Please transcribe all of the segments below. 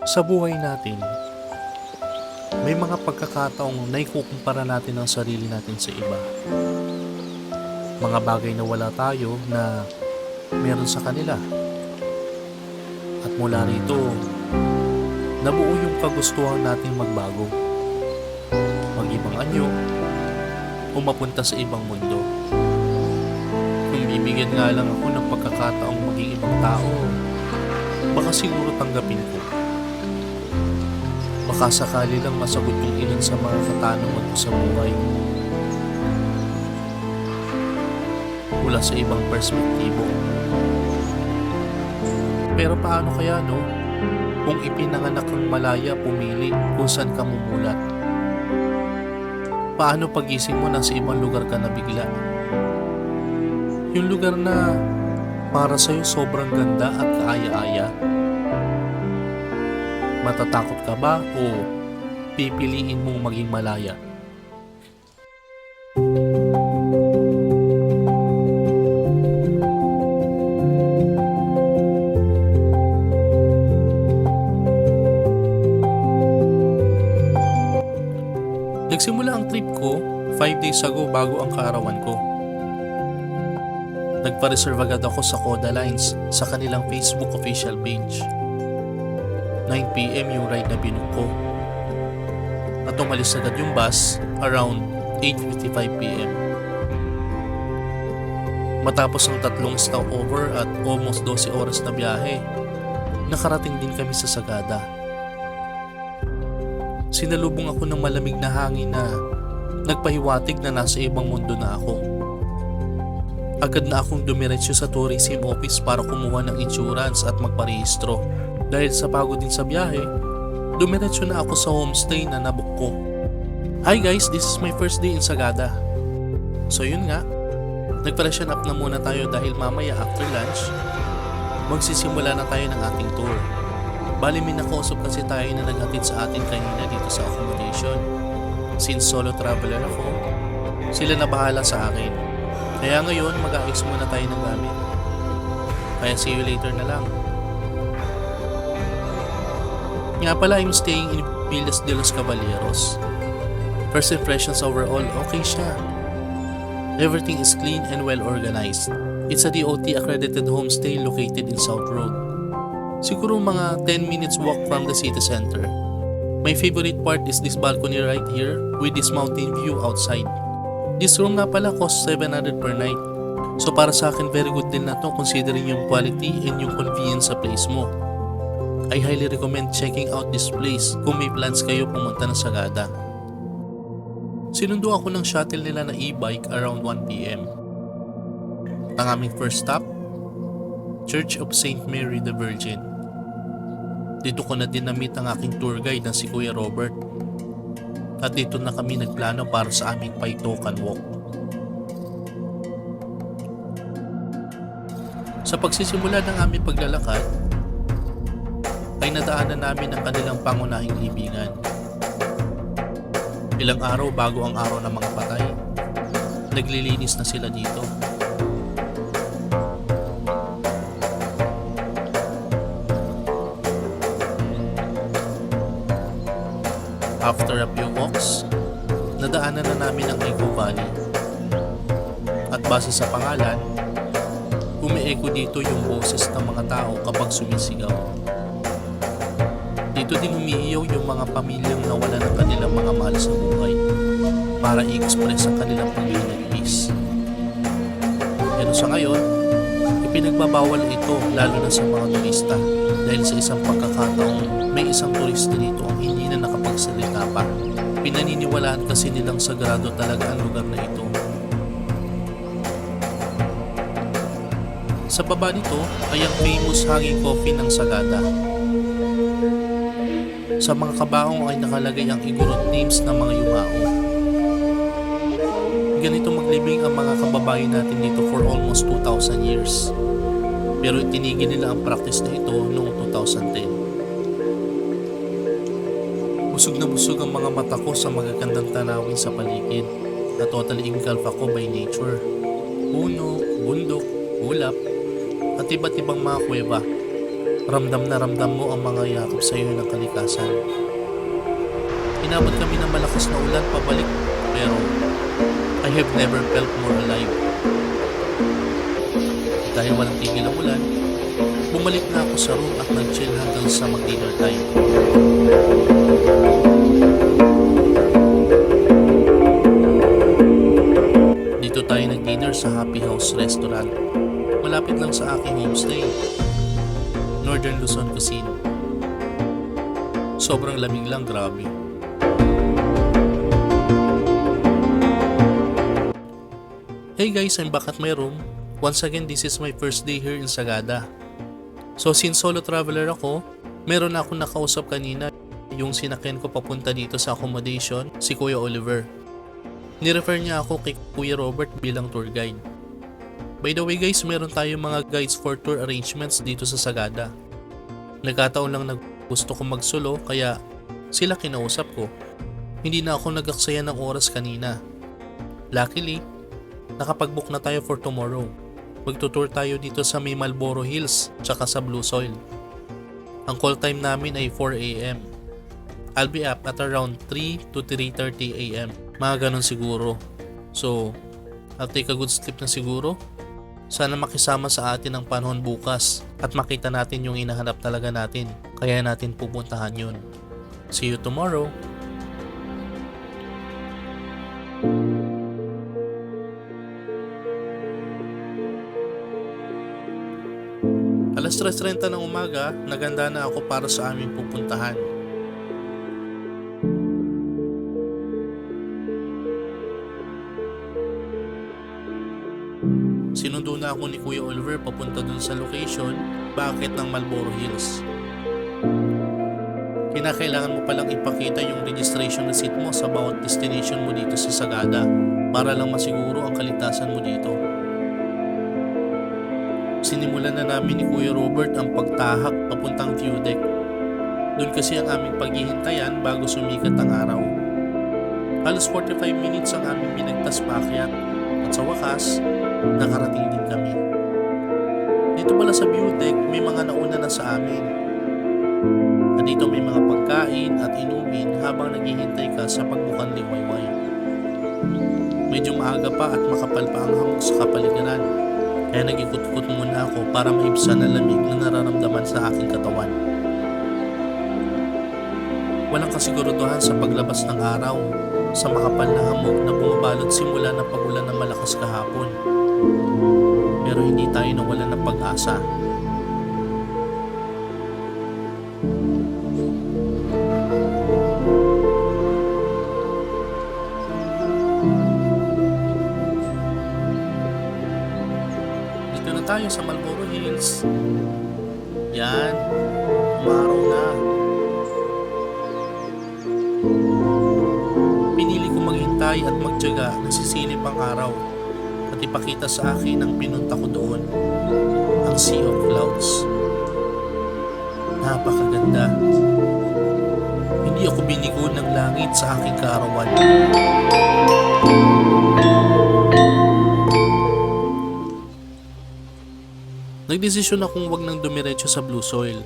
Sa buhay natin, may mga pagkakataong naikukumpara natin ang sarili natin sa iba. Mga bagay na wala tayo na meron sa kanila. At mula rito, nabuo yung kagustuhan nating magbago. Mag-ibang anyo, o mapunta sa ibang mundo. Kung bibigyan nga lang ako ng pagkakataong maging ibang tao, baka siguro tanggapin ko. Baka sakali lang masagot yung ilan sa mga katanungan ko sa buhay. Mula sa ibang perspektibo. Pero paano kaya kung ipinanganak kang malaya pumili kung saan ka mumulat? Paano pagising mo nasa ibang lugar ka na bigla? Yung lugar na para sa'yo sobrang ganda at kaaya-aya. Matatakot ka ba o pipiliin mong maging malaya? Nagsimula ang trip ko 5 days ago bago ang kaarawan ko. Nagpa-reserve agad ako sa Coda Lines sa kanilang Facebook official page. 9 PM yung ride na binook ko. At umalis agad yung bus around 8:55 PM. Matapos ang 3 stopover at almost 12 oras na biyahe, nakarating din kami sa Sagada. Sinalubong ako ng malamig na hangin na nagpahiwatig na nasa ibang mundo na ako. Agad na akong dumiretso sa tourism office para kumuha ng insurance at magparehistro. Dahil sa pagod din sa biyahe, dumiretso na ako sa homestay na nabook ko. Hi guys, this is my first day in Sagada. So yun nga, nag-freshen up na muna tayo dahil mamaya after lunch, magsisimula na tayo ng ating tour. Bali may nakausap kasi tayo na naghatid sa atin kanina dito sa accommodation. Since solo traveler ako, sila na bahala sa akin. Kaya ngayon mag-aayos muna tayo ng gamit. Kaya see you later na lang. Nga pala, I'm staying in Villas de los Caballeros. First impressions overall, okay siya. Everything is clean and well organized. It's a DOT accredited homestay located in South Road. Siguro mga 10 minutes walk from the city center. My favorite part is this balcony right here with this mountain view outside. This room nga pala costs 700 per night. So para sa akin very good din na to considering yung quality and yung convenience sa place mo. I highly recommend checking out this place kung may plans kayo pumunta ng Sagada. Sinundo ako ng shuttle nila na e-bike around 1 PM. Ang aming first stop, Church of St. Mary the Virgin. Dito ko na din na-meet ang aking tour guide na si Kuya Robert. At dito na kami nagplano para sa aming Paitokan Walk. Sa pagsisimula ng aming paglalakad, ay nadaanan namin ang kanilang pangunahing libingan. Ilang araw bago ang araw ng mga patay, naglilinis na sila dito. After a few walks, nadaanan na namin ang Eco Valley. At base sa pangalan, umi-echo dito yung boses ng mga tao kapag sumisigaw. Dito din umiiyaw yung mga pamilyang nawala ng kanilang mga mahal sa buhay para i-express ang kanilang pag-iinagpis. Pero sa ngayon, ipinagbabawal ito lalo na sa mga turista dahil sa isang pagkakataong may isang turista dito ang hindi na nakapagsalita pa. Pinaniniwalaan kasi nilang sagrado talaga ang lugar na ito. Sa baba nito ay ang famous hanging coffin ng Sagada. Sa mga kabaong ay nakalagay ang igorot names ng mga yumao. Ganito maglibing ang mga kababayan natin dito for almost 2,000 years. Pero itinigil nila ang practice na ito noong 2010. Busog na busog ang mga mata ko sa magagandang tanawin sa paligid na totally engulf ako by nature. Puno, bundok, ulap, at iba't ibang mga kuweba. Ramdam na ramdam mo ang mga yakap sa iyo ng kalikasan. Inabot kami ng malakas na ulan pabalik, pero I have never felt more alive. Dahil walang tigil ang ulan, bumalik na ako sa room at nag-chill hanggang sa mag-dinner time. Dito tayo nag-dinner sa Happy House Restaurant. Malapit lang sa aking homestay, Northern Luzon Cuisine. Sobrang lamig lang, grabe. Hey guys, I'm back at my room. Once again, this is my first day here in Sagada. So since solo traveler ako, meron na akong nakausap kanina, yung sinakyan ko papunta dito sa accommodation, si Kuya Oliver. Nirefer niya ako kay Kuya Robert bilang tour guide. By the way guys, meron tayong mga guides for tour arrangements dito sa Sagada. Nagkataon lang na gusto ko magsolo kaya sila kinausap ko. Hindi na ako nag-aksaya ng oras kanina. Luckily, nakapag-book na tayo for tomorrow. Magtutour tayo dito sa may Marlboro Hills tsaka sa Blue Soil. Ang call time namin ay 4 AM. I'll be up at around 3 to 3:30 AM. Mga ganun siguro. So, I'll take a good sleep na siguro. Sana makisama sa atin ang panahon bukas at makita natin yung hinahanap talaga natin. Kaya natin pupuntahan yun. See you tomorrow! Alas 3:30 ng umaga, naganda na ako para sa aming pupuntahan. Sinundo na ako ni Kuya Oliver papunta dun sa location, bakit ng Marlboro Hills. Kinakailangan mo palang ipakita yung registration receipt mo sa bawat destination mo dito sa Sagada para lang masiguro ang kaligtasan mo dito. Sinimulan na namin ni Kuya Robert ang pagtahak papuntang view deck. Doon kasi ang aming paghihintayan bago sumikat ang araw. Halos 45 minutes ang aming binagtas paakyat at sa wakas, nakarating din kami. Dito pala sa view deck, may mga nauna na sa amin. At dito may mga pagkain at inumin habang naghihintay ka sa pagbukang liwayway. Medyo maaga pa at makapal pa ang hamog sa kapaligiran. Kaya nag-ikot-ikot muna ako para maibsan ang lamig na nararamdaman sa aking katawan. Walang kasiguruduhan sa paglabas ng araw sa makapal na hamog na bumabalot simula ng pag-ulan ng malakas kahapon. Pero hindi tayo nawalan ng pag-asa. Tayo sa Marlboro Hills. Yan, umaraw na. Pinili ko maghintay at magtiyaga na sisilip ang araw at ipakita sa akin ang pinunta ko doon, ang Sea of Clouds. Napakaganda. Hindi ako binigo ng langit sa aking kaarawan. Nagdesisyon akong wag nang dumiretso sa Blue Soil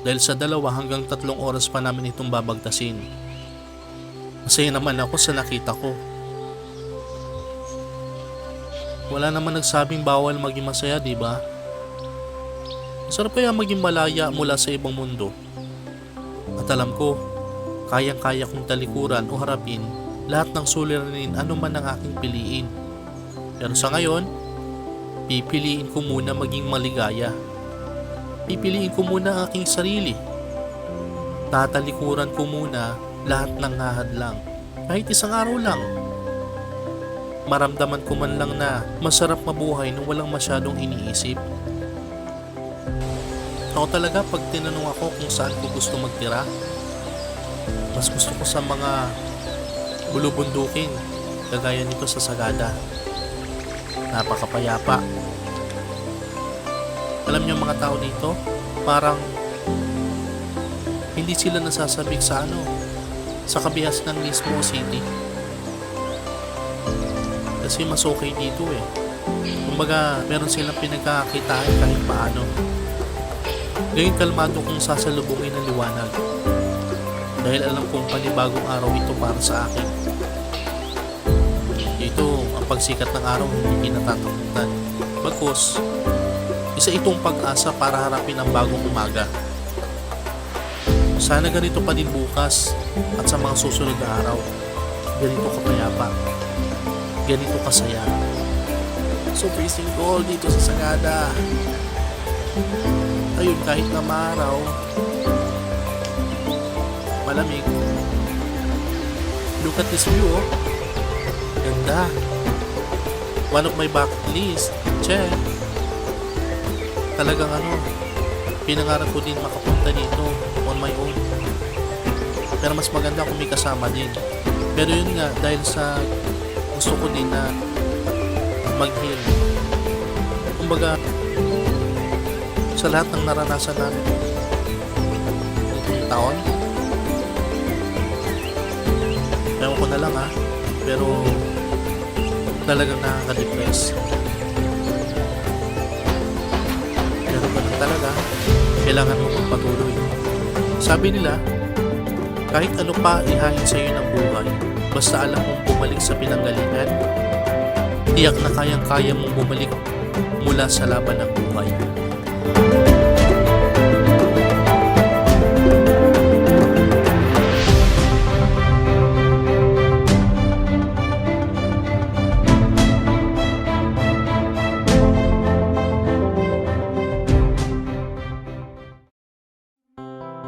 dahil sa 2 hanggang 3 oras pa namin itong babagtasin. Masaya naman ako sa nakita ko. Wala naman nagsabing bawal maging masaya, di ba? Sarap kaya maging malaya mula sa ibang mundo. At alam ko, kayang-kaya kong talikuran o harapin lahat ng suliranin anuman ang aking piliin. Pero sa ngayon, pipiliin ko muna maging maligaya. Pipiliin ko muna ang aking sarili. Tatalikuran ko muna lahat ng hahadlang. Kahit isang araw lang. Maramdaman ko man lang na masarap mabuhay nung walang masyadong iniisip. Ako talaga pag tinanong ako kung saan ko gusto magtira, mas gusto ko sa mga bulubundukin kagaya nito sa Sagada. Napakapayapa. Alam niyo mga tao dito, parang hindi sila nasasabik sa sa kabihas ng mismo city. Kasi mas okay dito eh. Kumbaga, meron silang pinagkakakitaan kahit paano. Ngayon kalmado kong sasalubungin ang liwanag dahil alam kong panibagong araw ito para sa akin. Dito, ang pagsikat ng araw hindi kinatatakutan. Bagkus, isa itong pag-asa para harapin ang bagong umaga. Sana ganito pa din bukas at sa mga susunod na araw. Ganito kapayapa. Ganito kasaya. So facing goal dito sa Sagada. Ayun, kahit na maaraw, malamig. Look at this view, oh. Ganda. One of my bucket list. Check. Talagang pinangarap ko din makapunta dito on my own. Pero mas maganda kung may kasama din. Pero yun nga, dahil sa gusto ko din na mag-heal. Kumbaga, sa lahat ng naranasan namin itong taon, ewan ko na lang pero talagang nakaka-depress. Pero ganun talaga, kailangan mo magpatuloy. Sabi nila, kahit ano pa ihangin sa iyo ng buhay, basta alam mong bumalik sa pinanggalingan, tiyak na kayang-kaya mong bumalik mula sa laban ng buhay.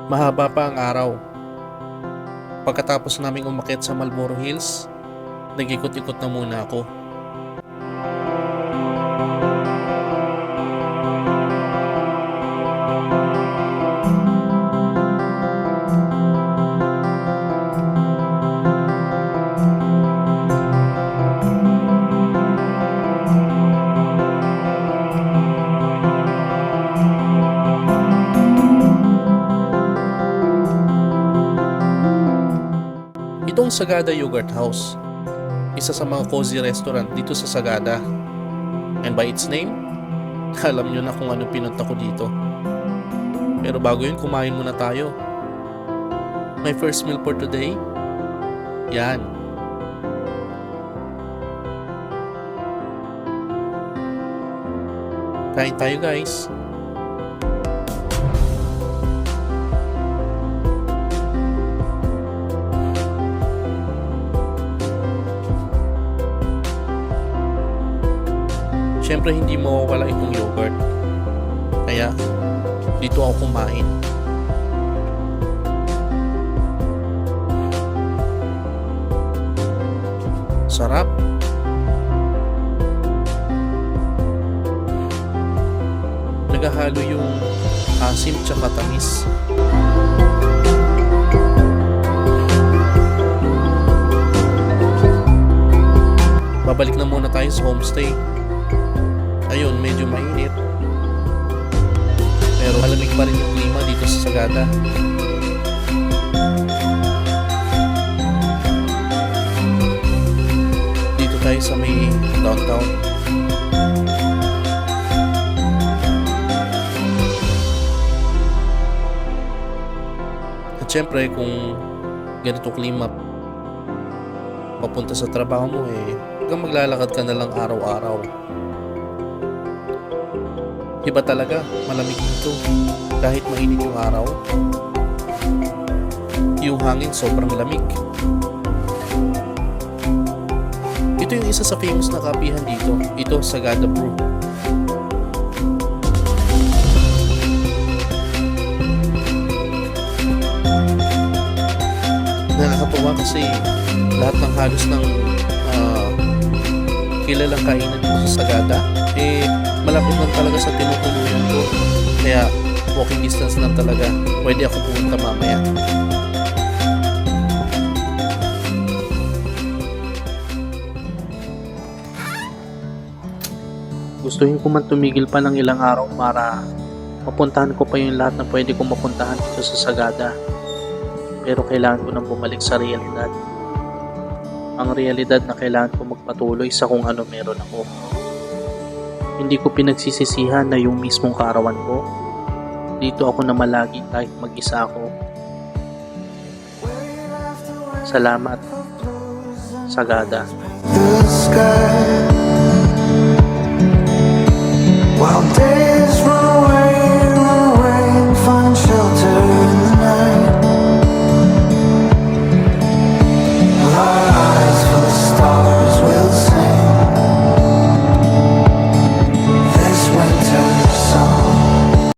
Mahaba pa ang araw. Pagkatapos naming umakyat sa Marlboro Hills, nag-ikot-ikot na muna ako. Itong Sagada Yogurt House, isa sa mga cozy restaurant dito sa Sagada. And by its name, alam nyo na kung ano pinunta ko dito. Pero bago yun, kumain muna tayo. My first meal for today, yan. Kain tayo guys. Siyempre hindi mawawala itong yogurt. Kaya dito ako kumain. Sarap. Naghahalo yung asim tsaka tamis. Babalik na muna tayo sa homestay. Ayun, medyo mainit. Pero malamig pa rin yung klima dito sa Sagada. Dito tayo sa may downtown. At syempre, kung ganito klima papunta sa trabaho mo, hanggang maglalakad ka na lang araw-araw. Iba talaga, malamig dito. Kahit mainit yung araw, yung hangin sobrang lamig. Ito yung isa sa famous na kapihan dito. Ito, Sagada Brew. Nakakatuwa kasi lahat ng halos ng kilalang kainan dito sa Sagada, malapit lang talaga sa tinutuluyan ko. Kaya walking distance lang talaga. Pwede ako pumunta mamaya. Gustuhin ko man tumigil pa ng ilang araw para mapuntahan ko pa yung lahat na pwede kong mapuntahan dito sa Sagada. Pero kailangan ko nang bumalik sa realidad. Ang realidad na kailangan ko magpatuloy sa kung ano meron ako. Hindi ko pinagsisisihan na yung mismong kaarawan ko, dito ako na malagi kahit mag-isa ako. Salamat, Sagada. The sky